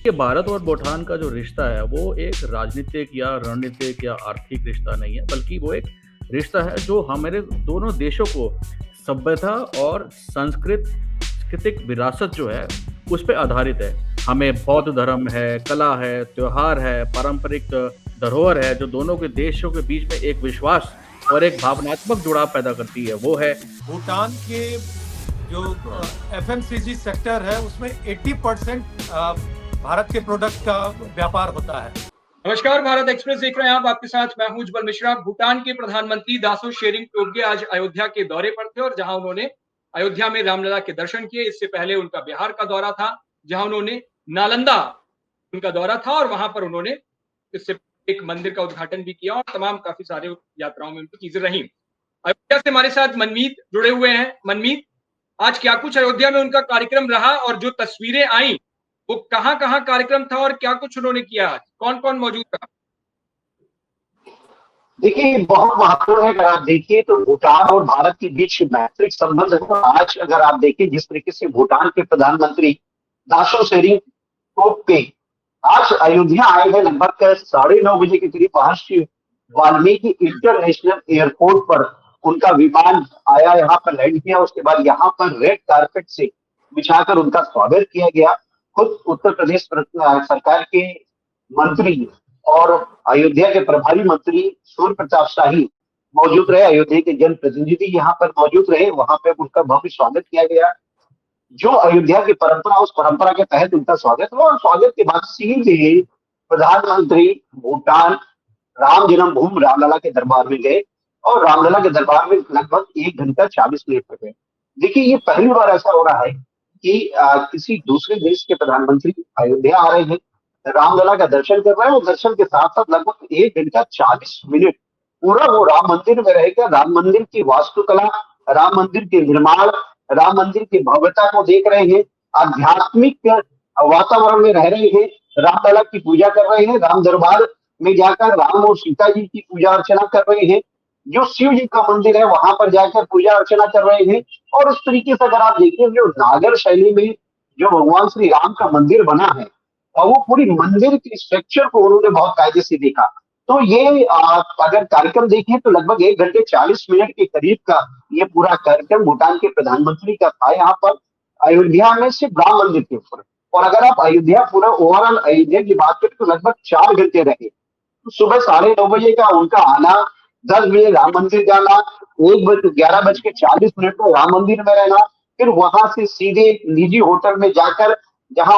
ये भारत और भूटान का जो रिश्ता है वो एक राजनीतिक या रणनीतिक या आर्थिक रिश्ता नहीं है, बल्कि वो एक रिश्ता है जो हमारे दोनों देशों को सभ्यता और सांस्कृतिक विरासत जो है उस पे आधारित है। हमें बौद्ध धर्म है, कला है, त्योहार है, पारंपरिक धरोहर है जो दोनों के देशों के बीच में एक विश्वास और एक भावनात्मक जुड़ाव पैदा करती है। वो है भूटान के जो एफएमसीजी सेक्टर है उसमें 80% भारत के प्रोडक्ट का व्यापार होता है। नमस्कार, भारत एक्सप्रेस देख रहे हैं आप। आपके साथ मैं हूं उज्जवल मिश्रा। भूटान के प्रधानमंत्री दासो शेरिंग टोब्गे आज अयोध्या के दौरे पर थे और जहां उन्होंने अयोध्या में रामलला के दर्शन किए। इससे पहले उनका बिहार का दौरा था, जहां उन्होंने नालंदा उनका दौरा था और वहां पर उन्होंने इससे एक मंदिर का उद्घाटन भी किया और तमाम काफी सारे यात्राओं में उनकी चीजें रही। अयोध्या से हमारे साथ मनमीत जुड़े हुए हैं। मनमीत, आज क्या कुछ अयोध्या में उनका कार्यक्रम रहा और जो तस्वीरें आई वो कहां कार्यक्रम था और क्या कुछ उन्होंने किया? आज कौन कौन मौजूद था? देखिए, बहुत महत्वपूर्ण है। अगर आप देखिए तो भूटान और भारत के बीच मैत्रिक संबंध है। आज अगर आप देखिए जिस तरीके से भूटान के प्रधानमंत्री दाशो शेरिंग टोब्गे आज अयोध्या आए हैं, लगभग 9:30 बजे के करीब महर्षि वाल्मीकि इंटरनेशनल एयरपोर्ट पर उनका विमान आया, यहाँ पर लैंड किया। उसके बाद यहाँ पर रेड कारपेट से बिछाकर उनका स्वागत किया गया। खुद उत्तर प्रदेश सरकार के मंत्री और अयोध्या के प्रभारी मंत्री सूर्य प्रताप शाही मौजूद रहे। अयोध्या के जनप्रतिनिधि यहाँ पर मौजूद रहे, वहां पे उनका भव्य स्वागत किया गया। जो अयोध्या की परंपरा, उस परंपरा के तहत उनका स्वागत हुआ और स्वागत के बाद सीधे प्रधानमंत्री भूटान राम जन्मभूमि रामलला के दरबार में गए और रामलला के दरबार में लगभग 1 घंटा 40 मिनट तक गए। देखिए, ये पहली बार ऐसा हो रहा है कि किसी दूसरे देश के प्रधानमंत्री अयोध्या आ रहे हैं, रामलला का दर्शन कर रहे हैं और दर्शन के साथ साथ लगभग 1 घंटा 40 मिनट पूरा वो राम मंदिर में रहेगा। राम मंदिर की वास्तुकला, राम मंदिर के निर्माण, राम मंदिर की भव्यता को देख रहे हैं, आध्यात्मिक वातावरण में रह रहे हैं, रामलला की पूजा कर रहे हैं, राम दरबार में जाकर राम और सीता जी की पूजा अर्चना कर रहे हैं। जो शिव जी का मंदिर है वहां पर जाकर पूजा अर्चना कर रहे हैं। और उस तरीके से अगर आप देखिए जो नागर शैली में जो भगवान श्री राम का मंदिर बना है और वो पूरी मंदिर के स्ट्रक्चर को उन्होंने बहुत कायदे से देखा। तो ये अगर कार्यक्रम देखें तो लगभग 1 घंटे 40 मिनट के करीब का ये पूरा कार्यक्रम भूटान के प्रधानमंत्री का था यहाँ पर अयोध्या में, सिर्फ राम मंदिर के ऊपर। और अगर आप अयोध्या पूरा ओवरऑल अयोध्या की बात करें तो लगभग 4 घंटे रहे। तो सुबह 9:30 बजे का उनका आना, 10 बजे राम मंदिर जाना, 11:40 को राम मंदिर में रहना, फिर वहां से सीधे निजी होटल में जाकर जहां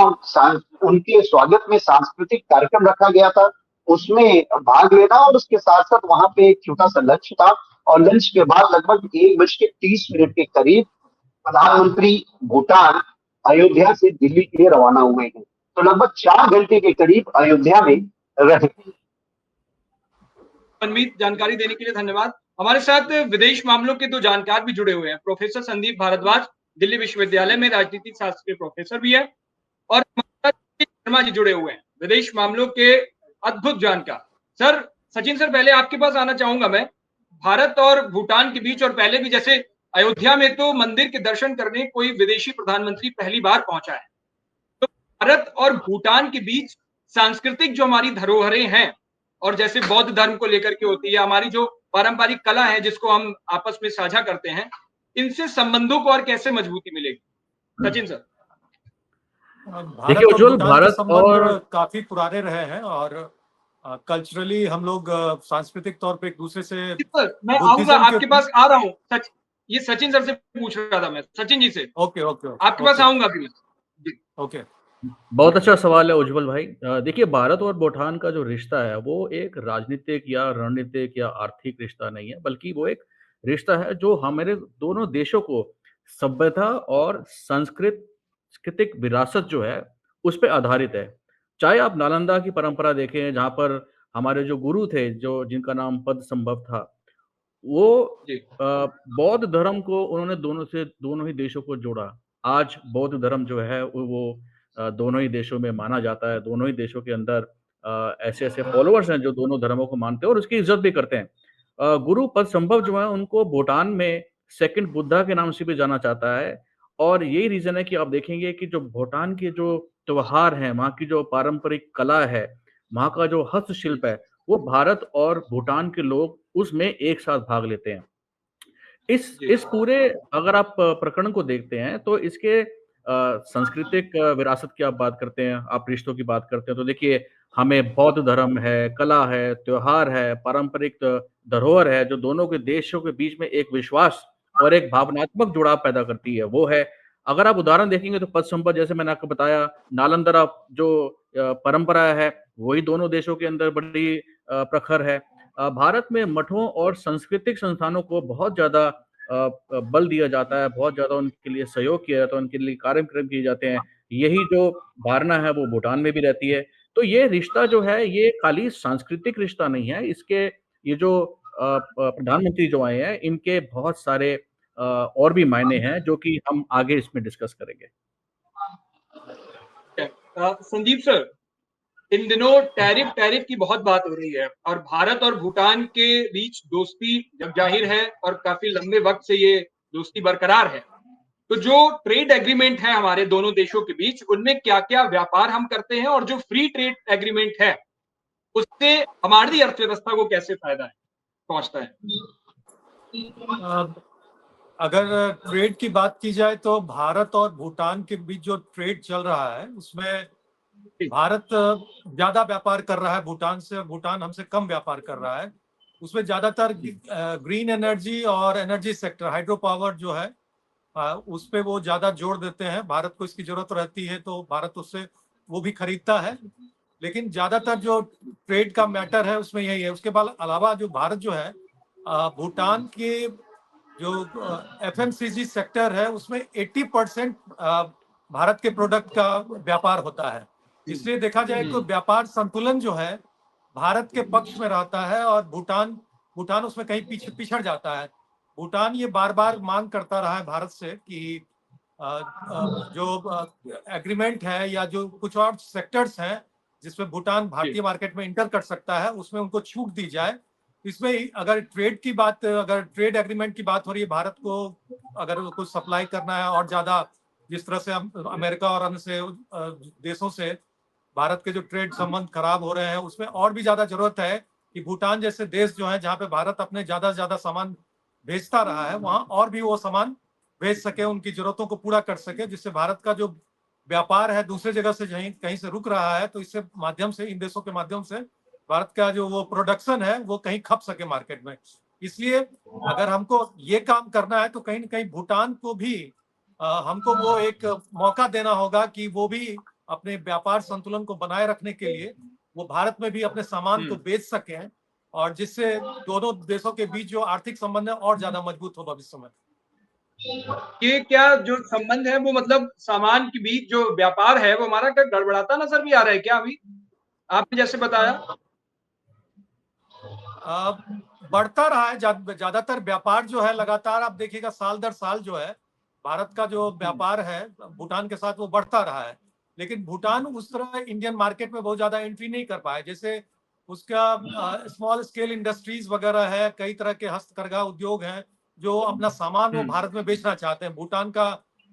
उनके स्वागत में सांस्कृतिक कार्यक्रम रखा गया था उसमें भाग लेना और उसके साथ साथ वहां पे एक छोटा सा लंच था। और लंच के बाद लगभग 1:30 के करीब प्रधानमंत्री भूटान अयोध्या से दिल्ली के लिए रवाना हुए हैं। तो लगभग 4 घंटे के करीब अयोध्या में रहे। मनमीत, जानकारी देने के लिए धन्यवाद। हमारे साथ विदेश मामलों के दो जानकार भी जुड़े हुए हैं। प्रोफेसर संदीप भारद्वाज दिल्ली विश्वविद्यालय में राजनीतिक शास्त्र के प्रोफेसर भी है और शर्मा जी जुड़े हुए हैं, विदेश मामलों के अद्भुत जानकार। सर, सचिन सर, पहले आपके पास आना चाहूंगा मैं। भारत और भूटान के बीच, और पहले भी जैसे अयोध्या में तो मंदिर के दर्शन करने कोई विदेशी प्रधानमंत्री पहली बार पहुंचा है, तो भारत और भूटान के बीच सांस्कृतिक जो हमारी धरोहरें हैं और जैसे बौद्ध धर्म को लेकर के होती है, हमारी जो पारंपरिक कला है जिसको हम आपस में साझा करते हैं, इनसे संबंधों को और कैसे मजबूती मिलेगी? सचिन सर। भारत और भूटान के संबंध काफी पुराने रहे हैं और कल्चरली हम लोग सांस्कृतिक तौर पे एक दूसरे से। मैं आऊंगा आपके पास, आ रहा हूँ। ये सचिन सर से पूछ रहा था मैं, सचिन जी से। ओके आपके पास आऊंगा भी। ओके, बहुत अच्छा सवाल है उज्जवल भाई। देखिए, भारत और भूटान का जो रिश्ता है वो एक राजनीतिक या रणनीतिक या आर्थिक रिश्ता नहीं है, बल्कि वो एक रिश्ता है जो हमारे दोनों देशों को सभ्यता और सांस्कृतिक विरासत जो है उस पे आधारित है। चाहे आप नालंदा की परंपरा देखें जहाँ पर हमारे जो गुरु थे, जो जिनका नाम पद्मसंभव था, वो बौद्ध धर्म को उन्होंने दोनों ही देशों को जोड़ा। आज बौद्ध धर्म जो है वो दोनों ही देशों में माना जाता है। दोनों ही देशों के अंदर ऐसे-ऐसे फॉलोअर्स हैं जो दोनों धर्मों को मानते हैं और उसकी इज़्ज़त भी करते हैं। गुरु पद्मसंभव जो है उनको भूटान में सेकंड बुद्धा के नाम से भी जाना जाता है और यही रीज़न है कि आप देखेंगे कि जो भूटान के जो त्योहार हैं, वहाँ की जो पारंपरिक कला है, वहाँ का जो हस्तशिल्प है, वो भारत और भूटान के लोग उसमें एक साथ भाग लेते हैं। जी इस पूरे अगर आप प्रकरण को देखते हैं तो इसके सांस्कृतिक विरासत की आप बात करते हैं, आप रिश्तों की बात करते हैं, तो देखिए हमें बौद्ध धर्म है, कला है, त्योहार है, पारंपरिक धरोहर है, जो दोनों के देशों के बीच में एक विश्वास और एक भावनात्मक जुड़ाव पैदा करती है, वो है। अगर आप उदाहरण देखेंगे तो पद संपदा जैसे मैंने आपको बताया, नालंदा जो परंपरा है, वही दोनों देशों के अंदर बड़ी प्रखर है। भारत में मठों और सांस्कृतिक संस्थानों को बहुत ज़्यादा बल दिया जाता है, बहुत ज़्यादा उनके लिए सहयोग किया जाता है, उनके लिए कार्यक्रम किए जाते हैं। यही जो धारणा है वो भूटान में भी रहती है। तो ये रिश्ता जो है ये खाली सांस्कृतिक रिश्ता नहीं है, इसके ये जो प्रधानमंत्री जो आए हैं इनके बहुत सारे और भी मायने हैं जो कि हम आगे इसमें डिस्कस करेंगे। संदीप सर, इन दिनों टैरिफ टैरिफ की बहुत बात हो रही है और भारत और भूटान के बीच दोस्ती जग जाहिर है और काफी लंबे वक्त से ये दोस्ती बरकरार है। तो जो ट्रेड एग्रीमेंट है हमारे दोनों देशों के बीच, उनमें क्या-क्या व्यापार हम करते हैं और जो फ्री ट्रेड एग्रीमेंट है, उससे हमारी अर्थव्यवस्था को कैसे फायदा है पहुंचता है? अगर ट्रेड की बात की जाए तो भारत और भूटान के बीच जो ट्रेड चल रहा है उसमें भारत ज्यादा व्यापार कर रहा है भूटान से, भूटान हमसे कम व्यापार कर रहा है। उसमें ज्यादातर ग्रीन एनर्जी और एनर्जी सेक्टर, हाइड्रो पावर जो है उस पे वो ज्यादा जोर देते हैं। भारत को इसकी जरूरत रहती है तो भारत उससे वो भी खरीदता है, लेकिन ज्यादातर जो ट्रेड का मैटर है उसमें यही है। उसके बाद अलावा जो भारत जो है भूटान के जो एफएमसीजी सेक्टर है उसमें 80% भारत के प्रोडक्ट का व्यापार होता है। इसलिए देखा जाए तो व्यापार संतुलन जो है भारत के पक्ष में रहता है और भूटान उसमें कहीं पिछड़ जाता है। भूटान ये बार बार मांग करता रहा है भारत से कि जो एग्रीमेंट है या जो कुछ और सेक्टर्स हैं जिसमें भूटान भारतीय मार्केट में इंटर कर सकता है उसमें उनको छूट दी जाए। इसमें अगर ट्रेड एग्रीमेंट की बात हो रही है, भारत को अगर कुछ सप्लाई करना है और ज्यादा, जिस तरह से अमेरिका और अन्य से देशों से भारत के जो ट्रेड संबंध खराब हो रहे हैं, उसमें और भी ज्यादा जरूरत है कि भूटान जैसे देश जो है जहाँ पे भारत अपने ज्यादा से ज्यादा सामान भेजता रहा है वहां और भी वो सामान भेज सके, उनकी जरूरतों को पूरा कर सके, जिससे भारत का जो व्यापार है दूसरे जगह से कहीं से रुक रहा है तो इससे माध्यम से, इन देशों के माध्यम से भारत का जो वो प्रोडक्शन है वो कहीं खप सके मार्केट में। इसलिए अगर हमको ये काम करना है तो कहीं ना कहीं भूटान को भी हमको वो एक मौका देना होगा कि वो भी अपने व्यापार संतुलन को बनाए रखने के लिए वो भारत में भी अपने सामान को बेच सकें और जिससे दोनों देशों के बीच जो आर्थिक संबंध है और ज्यादा मजबूत हो भविष्य में। ये क्या जो संबंध है वो मतलब सामान के बीच जो व्यापार है वो हमारा क्या गड़बड़ाता नजर भी आ रहा है क्या? अभी आपने जैसे बताया बढ़ता रहा है ज्यादातर व्यापार जो है लगातार आप देखिएगा साल दर साल जो है भारत का जो व्यापार है भूटान के साथ वो बढ़ता रहा है, लेकिन भूटान उस तरह इंडियन मार्केट में बहुत ज्यादा एंट्री नहीं कर पाया। जैसे उसका स्मॉल स्केल इंडस्ट्रीज वगैरह है, कई तरह के हस्तकरघा उद्योग हैं जो अपना सामान वो भारत में बेचना चाहते हैं। भूटान का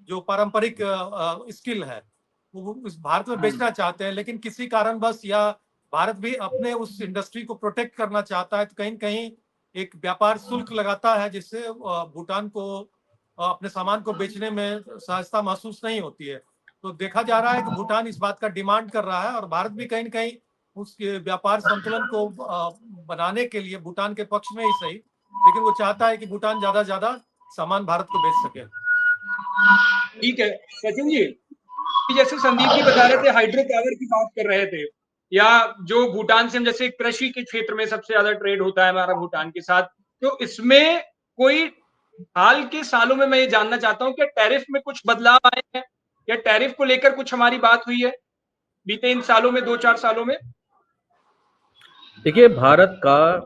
जो पारंपरिक स्किल है वो भारत में बेचना चाहते हैं, लेकिन किसी कारणवश या भारत भी अपने उस इंडस्ट्री को प्रोटेक्ट करना चाहता है तो कहीं कहीं एक व्यापार शुल्क लगाता है जिससे भूटान को अपने सामान को बेचने में सहजता महसूस नहीं होती है। तो देखा जा रहा है कि भूटान इस बात का डिमांड कर रहा है और भारत भी कहीं न कहीं उसके व्यापार संतुलन को बनाने के लिए भूटान के पक्ष में ही सही, लेकिन वो चाहता है कि भूटान ज्यादा से ज्यादा सामान भारत को बेच सके। ठीक है सचिन जी, जैसे संदीप जी बता रहे थे हाइड्रो पावर की बात कर रहे थे, या जो भूटान से हम जैसे कृषि के क्षेत्र में सबसे ज्यादा ट्रेड होता है हमारा भूटान के साथ, तो इसमें कोई हाल के सालों में मैं ये जानना चाहता हूँ कि टैरिफ में कुछ बदलाव आए हैं या टैरिफ को लेकर कुछ हमारी बात हुई है बीते इन सालों में, 2-4 सालों में? देखिए, भारत का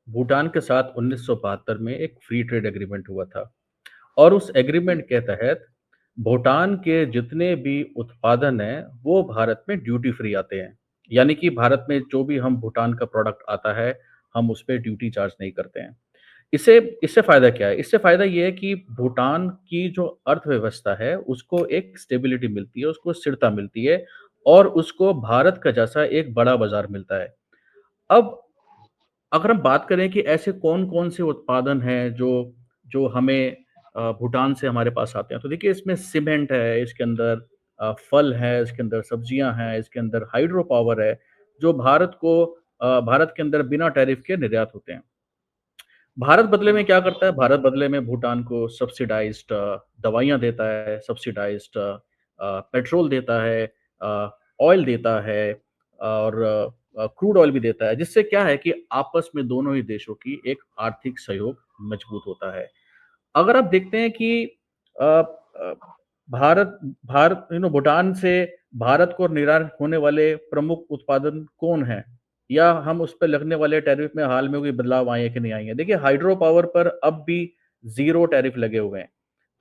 भूटान के साथ 1972 में एक फ्री ट्रेड एग्रीमेंट हुआ था और उस एग्रीमेंट के तहत भूटान के जितने भी उत्पादन हैं, वो भारत में ड्यूटी फ्री आते हैं। यानी कि भारत में जो भी हम भूटान का प्रोडक्ट आता है, हम उस पे ड्यूटी चार्ज नहीं करते हैं। इससे इससे फ़ायदा क्या है? इससे फ़ायदा ये है कि भूटान की जो अर्थव्यवस्था है, उसको एक स्टेबिलिटी मिलती है, उसको स्थिरता मिलती है और उसको भारत का जैसा एक बड़ा बाज़ार मिलता है। अब अगर हम बात करें कि ऐसे कौन-कौन से उत्पादन हैं जो जो हमें भूटान से हमारे पास आते हैं, तो देखिए इसमें सीमेंट है, इसके अंदर फल है, इसके अंदर सब्जियाँ हैं, इसके अंदर हाइड्रो पावर है, जो भारत के अंदर बिना टैरिफ के निर्यात होते हैं। भारत बदले में क्या करता है? भारत बदले में भूटान को सब्सिडाइज़्ड दवाइयाँ देता है, सब्सिडाइज़्ड पेट्रोल देता है, ऑयल देता है और क्रूड ऑयल भी देता है, जिससे क्या है कि आपस में दोनों ही देशों की एक आर्थिक सहयोग मजबूत होता है। अगर आप देखते हैं कि अ अ, भारत भारत भूटान से भारत को निर्यात होने वाले प्रमुख उत्पादन कौन हैं? या हम उस पे लगने वाले टैरिफ में हाल में कोई बदलाव आए हैं कि नहीं आए हैं? देखिए हाइड्रो पावर पर अब भी ज़ीरो टैरिफ लगे हुए हैं।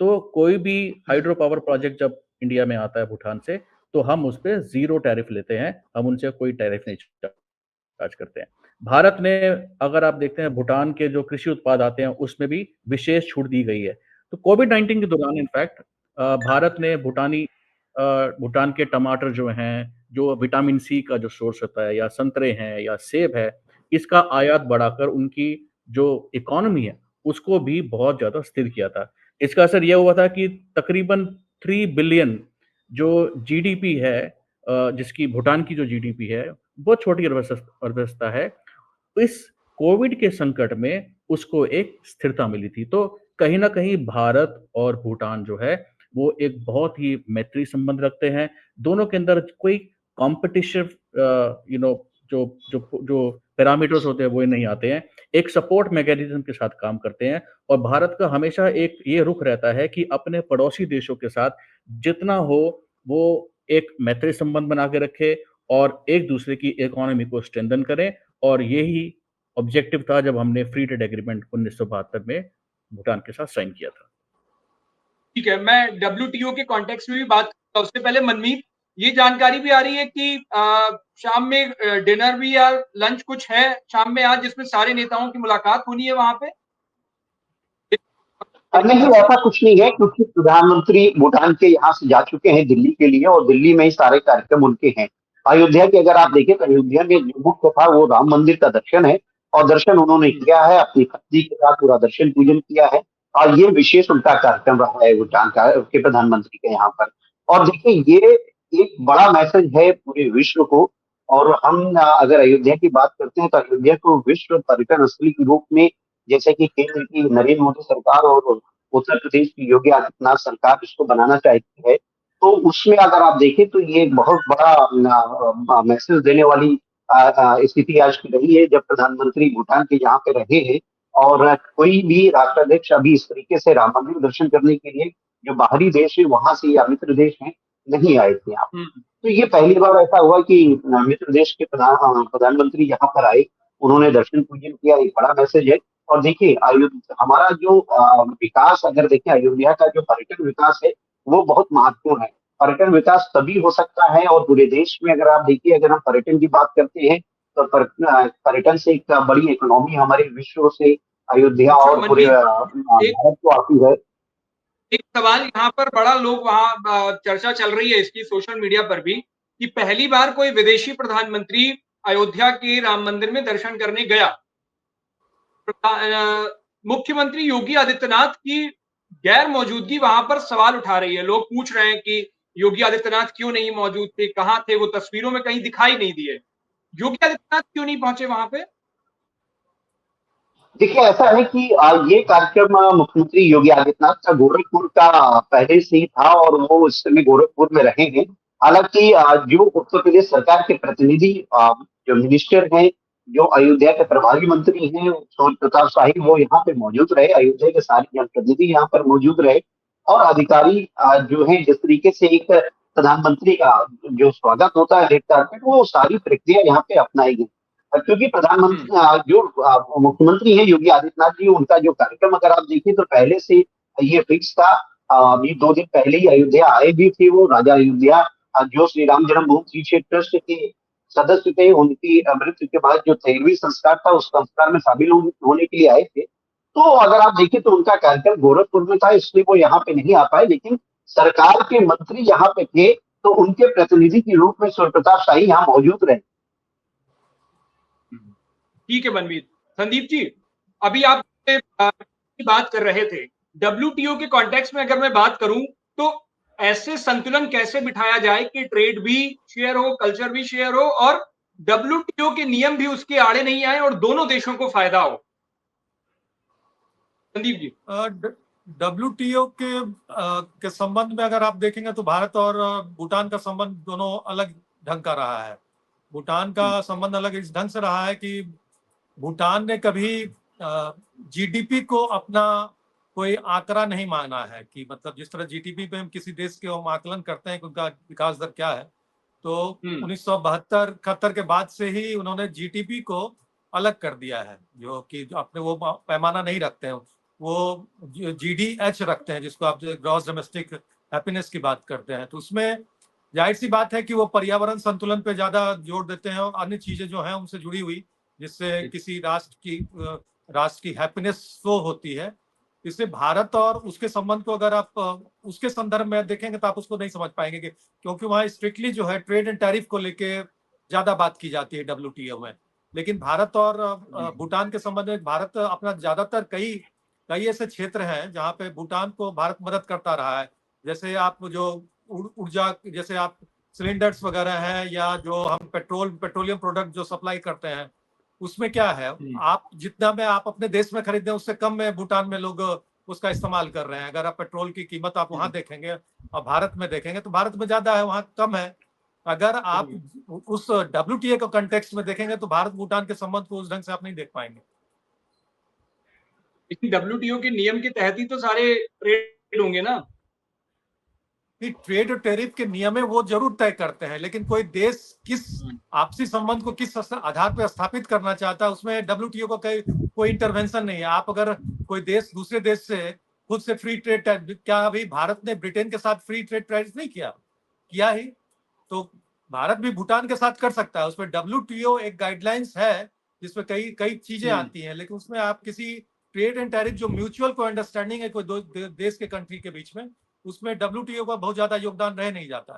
तो कोई भी हाइड्रो पावर प्रोजेक्ट जब इंडिया में आता है भूटान से, तो हम उस पे ज़ीरो टैरिफ लेते हैं, हम उनसे कोई टैरिफ नहीं चार्ज करते हैं। भारत ने अगर आप देखते हैं भूटान के जो कृषि उत्पाद आते हैं, उसमें भी विशेष छूट दी गई है। तो कोविड-19 के दौरान इनफैक्ट भारत ने भूटान के टमाटर जो हैं, जो विटामिन सी का जो सोर्स होता है या संतरे हैं या सेब है, इसका आयात बढ़ाकर उनकी जो इकोनॉमी है, उसको भी बहुत ज़्यादा स्थिर किया था। इसका असर ये हुआ था कि तकरीबन 3 बिलियन जो जीडीपी है जिसकी भूटान की जो जीडीपी है, बहुत छोटी अर्थव्यवस्था है। इस कोविड के संकट में उसको एक स्थिरता मिली थी। तो कहीं न कहीं भारत और भूटान जो है, वो एक बहुत ही मैत्री संबंध रखते हैं। दोनों के अंदर कोई कॉम्पिटिटिव जो जो पैरामीटर्स होते हैं, वो नहीं आते हैं। एक सपोर्ट मैकेनिज़्म के साथ काम करते हैं और भारत का हमेशा एक ये रुख रहता है कि अपने पड़ोसी देशों के साथ जितना हो, वो एक मैत्री संबंध बना के रखे और एक-दूसरे की इकोनॉमी को स्ट्रेंथन करें और यही ऑब्जेक्टिव था जब हमने फ्री ट्रेड एग्रीमेंट 1972 में भूटान के साथ साइन किया था। ठीक है, मैं डब्ल्यूटीओ के कॉन्टेक्स्ट में भी बात करूँगा। उससे पहले मनमीत, ये जानकारी भी आ रही है कि शाम में डिनर भी या लंच कुछ है शाम में आज जिसमें सारे नेताओं की मुलाकात होनी है वहाँ पे? नहीं, ऐसा कुछ नहीं है क्योंकि प्रधानमंत्री भूटान के यहाँ से जा चुके हैं दिल्ली के लिए और दिल्ली में ही सारे कार्यक्रम उनके हैं। अयोध्या की अगर आप देखें तो अयोध्या में जो मुख्य था वो राम मंदिर का दर्शन है और दर्शन उन्होंने किया है, अपनी पत्नी के साथ पूरा दर्शन पूजन किया है और ये विशेष उनका कार्यक्रम रहा है भूटान का के प्रधानमंत्री के यहाँ पर। और देखिए ये एक बड़ा मैसेज है पूरे विश्व को और हम अगर अयोध्या की बात करते हैं तो अयोध्या को विश्व पर्यटन स्थली के रूप में जैसे कि केंद्र की नरेंद्र मोदी सरकार और उत्तर प्रदेश की योगी आदित्यनाथ सरकार इसको बनाना चाहती है, तो उसमें अगर आप देखें तो ये एक बहुत बड़ा मैसेज देने वाली स्थिति आज की रही है जब प्रधानमंत्री भूटान के यहाँ पे रहे हैं और कोई भी राष्ट्राध्यक्ष अभी इस तरीके से राम मंदिर दर्शन करने के लिए जो बाहरी देश है वहां से या मित्र देश हैं नहीं आए थे यहाँ। हुँ, तो ये पहली बार ऐसा हुआ कि मित्र देश के प्रधानमंत्री यहाँ पर आए, उन्होंने दर्शन पूजन किया, एक बड़ा मैसेज है। और देखिए हमारा जो विकास अगर देखें अयोध्या का जो पर्यटन विकास है वो बहुत महत्वपूर्ण है। पर्यटन विकास तभी हो सकता है और पूरे देश में अगर आप देखिए अगर हम पर्यटन की बात करते हैं तो पर्यटन से एक बड़ी इकोनॉमी हमारे विश्व से अयोध्या अच्छा और पूरे मनमीत, एक भारत को आती है। एक सवाल यहाँ पर बड़ा लोग वहाँ चर्चा चल रही है इसकी सोशल मीडिया पर भी कि पहली बार कोई विदेशी प्रधानमंत्री अयोध्या के राम मंदिर में दर्शन करने गया। मुख्यमंत्री योगी आदित्यनाथ की गैर मौजूदगी वहां पर सवाल उठा रही है। लोग पूछ रहे हैं कि योगी आदित्यनाथ क्यों नहीं मौजूद थे, कहाँ थे वो, तस्वीरों में कहीं दिखाई नहीं दिए। योगी आदित्यनाथ क्यों नहीं पहुंचे वहां पे? देखिए ऐसा है कि ये कार्यक्रम मुख्यमंत्री योगी आदित्यनाथ का गोरखपुर का पहले से ही था और वो इस समय गोरखपुर में रहे हैं। हालांकि जो उत्तर प्रदेश सरकार के प्रतिनिधि जो मिनिस्टर हैं, जो अयोध्या के प्रभारी मंत्री हैं, सूर्य प्रताप शाही वो यहाँ पे मौजूद रहे, अयोध्या के सारे जनप्रतिनिधि यहाँ पर मौजूद रहे और अधिकारी जो है जिस तरीके से एक प्रधानमंत्री का जो स्वागत होता है रेड कार्पेट वो सारी प्रक्रिया यहाँ पे अपनाई गई। क्योंकि हम्म, प्रधानमंत्री जो मुख्यमंत्री हैं योगी आदित्यनाथ जी उनका जो कार्यक्रम अगर आप देखिए तो पहले से ये फिक्स था। अभी 2 दिन पहले ही अयोध्या आए भी थे वो राजा अयोध्या जो श्री राम जन्मभूमि तीर्थ ट्रस्ट के सदस्य थे उनकी मृत्यु के बाद जो 13वीं संस्कार था उस संस्कार में शामिल होने के लिए आए थे। तो अगर आप देखें तो उनका कार्यक्रम गोरखपुर में था, इसलिए वो यहाँ पे नहीं आ पाए, लेकिन सरकार के मंत्री यहाँ पे थे, तो उनके प्रतिनिधि के रूप में सूर्य प्रताप शाही यहाँ मौजूद रहे। ठीक है मनवीर। संदीप जी, अभी आप बात कर रहे थे, डब्ल्यूटीओ के कॉन्टेक्स्ट में अगर मैं बात करूं तो ऐसे संतुलन कैसे बिठाया जाए कि ट्रेड भी शेयर हो, कल्चर भी शेयर हो और डब्ल्यूटीओ के नियम भी उसके आड़े नहीं आए और दोनों देशों को फायदा हो। संदीप जी। डब्ल्यूटीओ के संबंध में अगर आप देखेंगे तो भारत और भूटान का संबंध दोनों अलग ढंग का रहा है। भूटान का संबंध अलग इस ढंग से रहा है कि भूटान ने कभी जीडीपी को अपना कोई आंकड़ा नहीं माना है, कि मतलब जिस तरह जीडीपी पे हम किसी देश के हम आकलन करते हैं कि उनका विकास दर क्या है, तो 1972-71 के बाद से ही उन्होंने जीडीपी को अलग कर दिया है, जो कि अपने वो पैमाना नहीं रखते हैं, वो जीडीएच रखते हैं, जिसको आप ग्रॉस डोमेस्टिक हैप्पीनेस की बात करते हैं। तो उसमें जाहिर सी बात है कि वो पर्यावरण संतुलन पे ज्यादा जोर देते हैं और अन्य चीजें जो हैं उनसे जुड़ी हुई, जिससे किसी राष्ट्र की हैप्पीनेस शो होती है। इससे भारत और उसके संबंध को अगर आप उसके संदर्भ में देखेंगे तो आप उसको नहीं समझ पाएंगे, क्योंकि वहाँ स्ट्रिक्टली जो है ट्रेड एंड टैरिफ को लेके ज्यादा बात की जाती है डब्ल्यूटीओ में। लेकिन भारत और भूटान के संबंध में भारत अपना ज्यादातर कई ऐसे क्षेत्र हैं जहाँ पे भूटान को भारत मदद करता रहा है। जैसे आप जो ऊर्जा, जैसे आप सिलेंडर्स वगैरह हैं, या जो हम पेट्रोलियम प्रोडक्ट जो सप्लाई करते हैं, उसमें क्या है, आप जितना में आप अपने देश में खरीदते हैं उससे कम में भूटान में लोग उसका इस्तेमाल कर रहे हैं। अगर आप पेट्रोल की कीमत आप वहां देखेंगे और भारत में देखेंगे तो भारत में ज्यादा है, वहां कम है। अगर आप उस डब्ल्यूटीए के कॉन्टेक्स्ट में देखेंगे तो भारत भूटान के संबंध को उस ढंग से आप नहीं देख पाएंगे। लेकिन डब्ल्यूटीओ के नियम के तहत ही तो सारे ट्रेड होंगे ना। ट्रेड और टैरिफ के नियम है वो जरूर तय करते हैं, लेकिन कोई देश किस आपसी संबंध को किस आधार पर स्थापित करना चाहता है उसमें डब्ल्यूटीओ का कोई इंटरवेंशन नहीं है। आप अगर कोई देश दूसरे देश से खुद से फ्री ट्रेड, क्या अभी भारत ने ब्रिटेन के साथ फ्री ट्रेड ट्रेड नहीं किया ही, तो भारत भी भूटान के साथ कर सकता है। उसमें डब्ल्यूटीओ एक गाइडलाइंस है जिसमें कई चीजें आती हैं, लेकिन उसमें आप किसी ट्रेड एंड टैरिफ जो म्यूचुअल को अंडरस्टैंडिंग है कोई दो देश के कंट्री के बीच में, उसमें डब्ल्यूटीओ का बहुत ज्यादा योगदान रह नहीं जाता।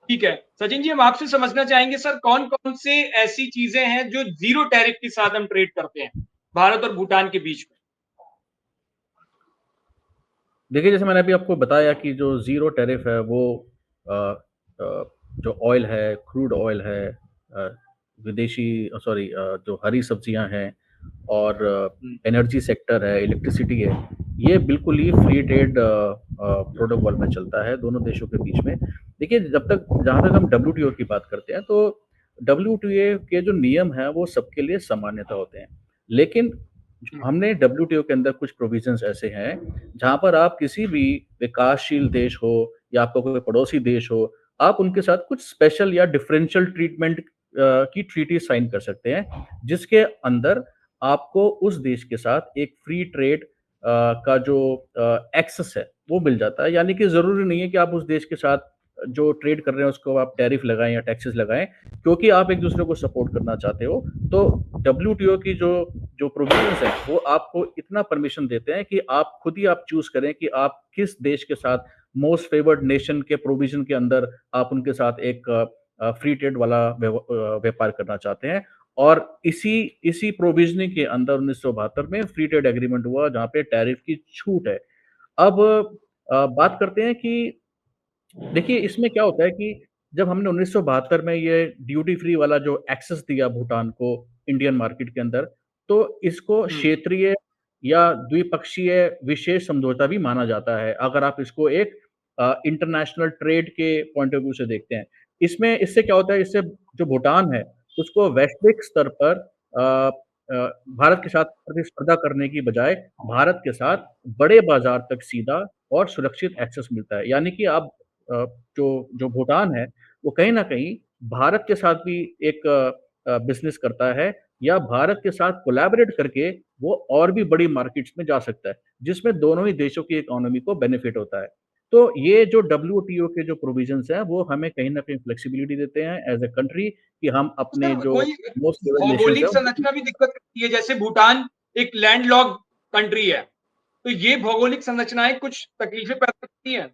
ठीक है सचिन जी, हम आपसे समझना चाहेंगे सर, कौन कौन से ऐसी चीजें हैं जो जीरो टैरिफ के साथ हम ट्रेड करते हैं भारत और भूटान के बीच में? देखिए, जैसे मैंने अभी आपको बताया कि जो जीरो टैरिफ है वो जो ऑयल है, क्रूड ऑयल है, जो हरी सब्जियां हैं और एनर्जी सेक्टर है, इलेक्ट्रिसिटी है, ये बिल्कुल ही फ्री ट्रेड प्रोटोकॉल वर्ल्ड में चलता है दोनों देशों के बीच में। देखिए, जहाँ तक हम डब्ल्यूटीओ की बात करते हैं तो डब्ल्यूटीओ के जो नियम हैं वो सबके लिए सामान्यता होते हैं, लेकिन हमने डब्ल्यूटीओ के अंदर कुछ प्रोविजंस ऐसे हैं जहाँ पर आप किसी भी विकासशील देश हो या आपका कोई पड़ोसी देश हो, आप उनके साथ कुछ स्पेशल या डिफरेंशियल ट्रीटमेंट की ट्रीटी साइन कर सकते हैं, जिसके अंदर आपको उस देश के साथ एक फ्री ट्रेड का जो एक्सेस है वो मिल जाता है। यानी कि ज़रूरी नहीं है कि आप उस देश के साथ जो ट्रेड कर रहे हैं उसको आप टैरिफ लगाएं या टैक्सेस लगाएं, क्योंकि आप एक दूसरे को सपोर्ट करना चाहते हो। तो डब्ल्यूटीओ की जो प्रोविजंस है वो आपको इतना परमिशन देते हैं कि आप खुद ही आप चूज करें कि आप किस देश के साथ मोस्ट फेवर्ड नेशन के प्रोविजन के अंदर आप उनके साथ एक फ्री ट्रेड वाला व्यापार करना चाहते हैं। और इसी प्रोविजनिंग के अंदर 1972 में फ्री ट्रेड एग्रीमेंट हुआ जहाँ पे टैरिफ की छूट है। अब बात करते हैं कि देखिए इसमें क्या होता है कि जब हमने 1972 में ये ड्यूटी फ्री वाला जो एक्सेस दिया भूटान को इंडियन मार्केट के अंदर, तो इसको क्षेत्रीय या द्विपक्षीय विशेष समझौता भी माना जाता है, अगर आप इसको एक इंटरनेशनल ट्रेड के पॉइंट ऑफ व्यू से देखते हैं। इससे क्या होता है, इससे जो भूटान है उसको वैश्विक स्तर पर भारत के साथ प्रतिस्पर्धा करने की बजाय भारत के साथ बड़े बाजार तक सीधा और सुरक्षित एक्सेस मिलता है। यानी कि आप जो भूटान है वो कहीं न कहीं भारत के साथ भी एक बिज़नेस करता है या भारत के साथ कोलैबोरेट करके वो और भी बड़ी मार्केट्स में जा सकता है, जिसमें दोनों ही देशों की इकोनॉमी को बेनिफिट होता है। तो ये जो डब्ल्यूटीओ के जो प्रोविजंस हैं वो हमें कहीं न कहीं फ्लेक्सिबिलिटी देते हैं एज़ अ कंट्री कि हम अपने जो कोई मोस्ट फेवर्ड नेशंस भौगोलिक हैं संरचना भी दिक्कत करती है, जैसे भूटान एक लैंडलॉक्ड कंट्री है, तो ये भौगोलिक संरचनाएं कुछ तकलीफें पैदा करती हैं।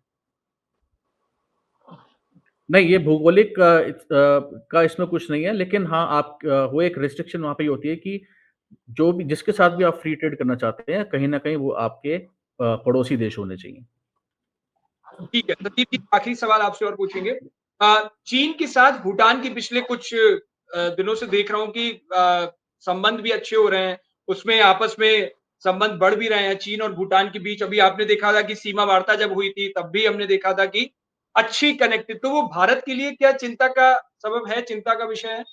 नहीं, ये भौगोलिक का इसमें कुछ नहीं है, लेकिन हाँ, आप वो एक रिस्ट्रिक्शन वहाँ पे ये होती है कि जो भी जिसके साथ भी आप फ्री ट्रेड करना चाहते हैं, कहीं न कहीं वो आपके पड़ोसी देश होने चाहिए। ठीक है, संदीप जी आखिरी सवाल आपसे और पूछेंगे। चीन के साथ भूटान के पिछले कुछ दिनों से देख रहा हूँ कि संबंध भी अच्छे हो रहे हैं, उसमें आपस में संबंध बढ़ भी रहे हैं चीन और भूटान के बीच। अभी आपने देखा था कि सीमा वार्ता जब हुई थी, तब भी हमने देखा था कि अच्छी कनेक्टेड, तो वो भारत के लिए क्या चिंता का सबब है, चिंता का विषय है?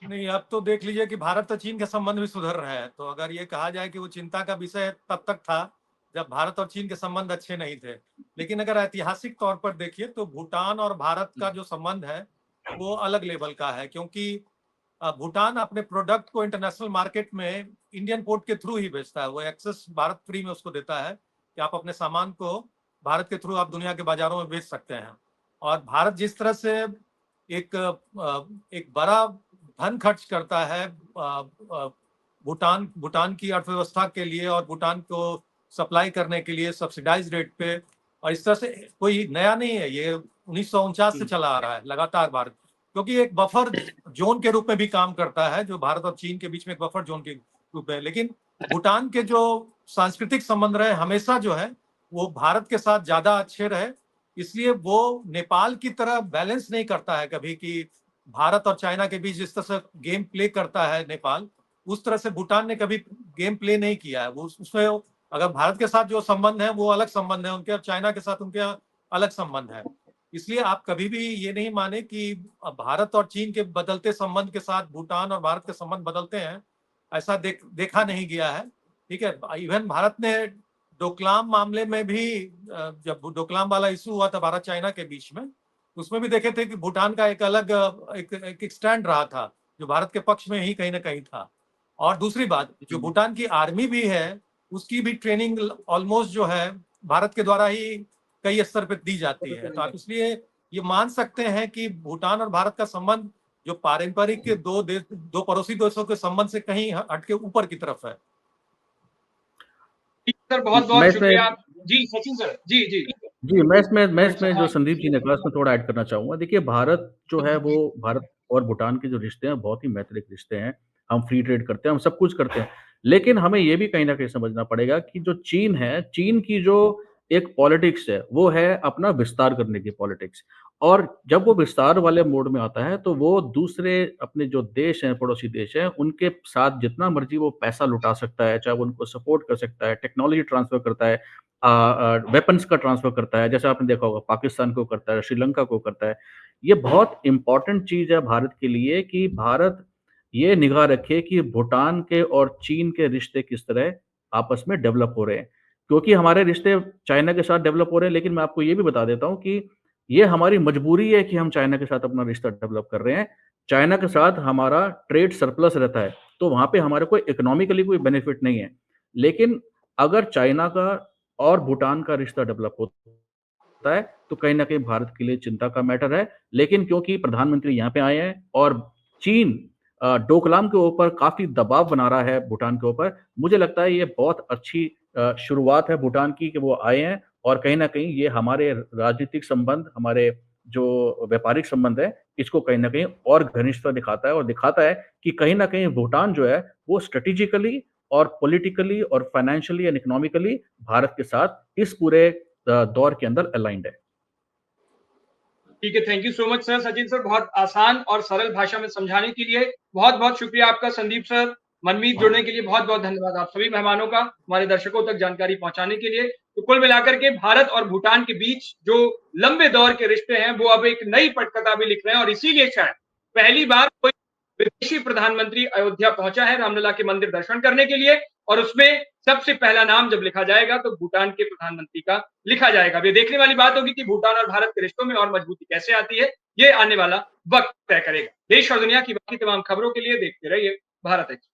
नहीं, अब तो देख लीजिए कि भारत और चीन के संबंध भी सुधर रहे हैं, तो अगर ये कहा जाए कि वो चिंता का विषय तब तक था जब भारत और चीन के संबंध अच्छे नहीं थे। लेकिन अगर ऐतिहासिक तौर पर देखिए तो भूटान और भारत का जो संबंध है वो अलग लेवल का है, क्योंकि भूटान अपने प्रोडक्ट को इंटरनेशनल मार्केट में इंडियन पोर्ट के थ्रू ही बेचता है। वो एक्सेस भारत फ्री में उसको देता है कि आप अपने सामान को भारत के थ्रू आप दुनिया के बाजारों में बेच सकते हैं। और भारत जिस तरह से एक बड़ा धन खर्च करता है भूटान की अर्थव्यवस्था के लिए और भूटान को सप्लाई करने के लिए सब्सिडाइज रेट पे, और इस तरह से कोई नया नहीं है, ये 1949 से चला आ रहा है लगातार भारत, क्योंकि एक बफर जोन के रूप में भी काम करता है, जो भारत और चीन के बीच में एक बफर जोन के रूप में। लेकिन भूटान के जो सांस्कृतिक संबंध रहे हमेशा जो है वो भारत के साथ ज्यादा अच्छे रहे, इसलिए वो नेपाल की तरह बैलेंस नहीं करता है कभी कि भारत और चाइना के बीच जिस तरह से गेम प्ले करता है नेपाल, उस तरह से भूटान ने कभी गेम प्ले नहीं किया है। वो उसमें अगर भारत के साथ जो संबंध है वो अलग संबंध है उनके, और चाइना के साथ उनके अलग संबंध है। इसलिए आप कभी भी ये नहीं माने कि भारत और चीन के बदलते संबंध के साथ भूटान और भारत के संबंध बदलते हैं, ऐसा देखा नहीं गया है। ठीक है, इवन भारत ने डोकलाम मामले में भी, जब डोकलाम वाला इशू हुआ था भारत चाइना के बीच में, उसमें भी देखे थे कि भूटान का एक अलग एक स्टैंड रहा था जो भारत के पक्ष में ही कहीं ना कहीं था। और दूसरी बात, जो भूटान की आर्मी भी है उसकी भी ट्रेनिंग ऑलमोस्ट जो है भारत के द्वारा ही कई स्तर पर दी जाती है। तो आप इसलिए ये मान सकते हैं कि भूटान और भारत का संबंध जो पारंपरिक के दो पड़ोसी देशों के संबंध से कहीं हटके ऊपर की तरफ है। सर बहुत बहुत शुक्रिया। जी सचिन सर, जी जी जी, मैं इसमें जो संदीप जी ने कहा उसमें थोड़ा ऐड करना चाहूँगा। देखिए, भारत जो है वो भारत और भूटान के जो रिश्ते हैं बहुत ही मैत्रिक रिश्ते हैं। हम फ्री ट्रेड करते हैं, हम सब कुछ करते हैं। लेकिन हमें ये भी कहीं न कहीं समझना पड़ेगा कि जो चीन है, चीन की जो एक पॉलिटिक्स है, वो है अपना विस्तार करने की पॉलिटिक्स। और जब वो विस्तार वाले मोड में आता है, तो वो दूसरे अपने जो देश हैं, पड़ोसी देश हैं, उनके साथ जितना मर्ज़ी वो पैसा लुटा सकता है, चाहे वो उनको सपोर्ट कर सकता है, टेक्नोलॉजी ट्रांसफ़र करता है, वेपन्स का ट्रांसफ़र करता है, जैसा आपने देखा होगा पाकिस्तान को करता है, श्रीलंका को करता है। ये बहुत इम्पोर्टेंट चीज़ है भारत के लिए कि भारत ये निगाह रखे कि भूटान के और चीन के रिश्ते किस तरह आपस में डेवलप हो रहे हैं। क्योंकि हमारे रिश्ते चाइना के साथ डेवलप हो रहे हैं, लेकिन मैं आपको ये भी बता देता हूँ कि ये हमारी मजबूरी है कि हम चाइना के साथ अपना रिश्ता डेवलप कर रहे हैं। चाइना के साथ हमारा ट्रेड सरप्लस रहता है, तो वहाँ पे हमारे को इकोनॉमिकली कोई बेनिफिट नहीं है। लेकिन अगर चाइना का और भूटान का रिश्ता डेवलप होता है, तो कहीं न कहीं भारत के लिए चिंता का मैटर है। लेकिन क्योंकि प्रधानमंत्री यहाँ पे आए हैं और चीन डोकलाम के ऊपर काफ़ी दबाव बना रहा है भूटान के ऊपर, मुझे लगता है ये बहुत अच्छी शुरुआत है भूटान की कि वो आए हैं और कहीं न कहीं ये हमारे राजनीतिक संबंध, हमारे जो व्यापारिक संबंध है, इसको कहीं न कहीं और घनिष्ठता दिखाता है और दिखाता है कि कहीं न कहीं भूटान जो है, वो स्ट्रैटेजिकली और पॉलिटिकली और फाइनेंशियली एंड इकोनॉमिकली भारत के साथ इस पूरे दौर के अंदर अलाइन्ड है। ठीक है, thank you so much sir. Sachin sir बहुत आसान और सरल भाषा में समझाने के लिए बहुत-बहुत शुक्रिया आपका। संदीप सर, मनमीत जुड़ने के लिए बहुत-बहुत धन्यवाद आप सभी मेहमानों का, हमारे दर्शकों तक जानकारी पहुंचाने के लिए। तो कुल मिलाकर के भारत और भूटान के बीच जो लंबे दौर के रिश्ते हैं, वो अब एक नई पटकथा भी लिख रहे हैं और इसीलिए शायद पहली बार कोई विदेशी प्रधानमंत्री अयोध्या पहुंचा है रामलला के मंदिर दर्शन करने के लिए, और उसमें सबसे पहला नाम जब लिखा जाएगा तो भूटान के प्रधानमंत्री का लिखा जाएगा। अब ये देखने वाली बात होगी कि भूटान और भारत के रिश्तों में और मजबूती कैसे आती है, ये आने वाला वक्त तय करेगा। देश और दुनिया की बाकी तमाम खबरों के लिए देखते रहिए भारत एक्सप्रेस।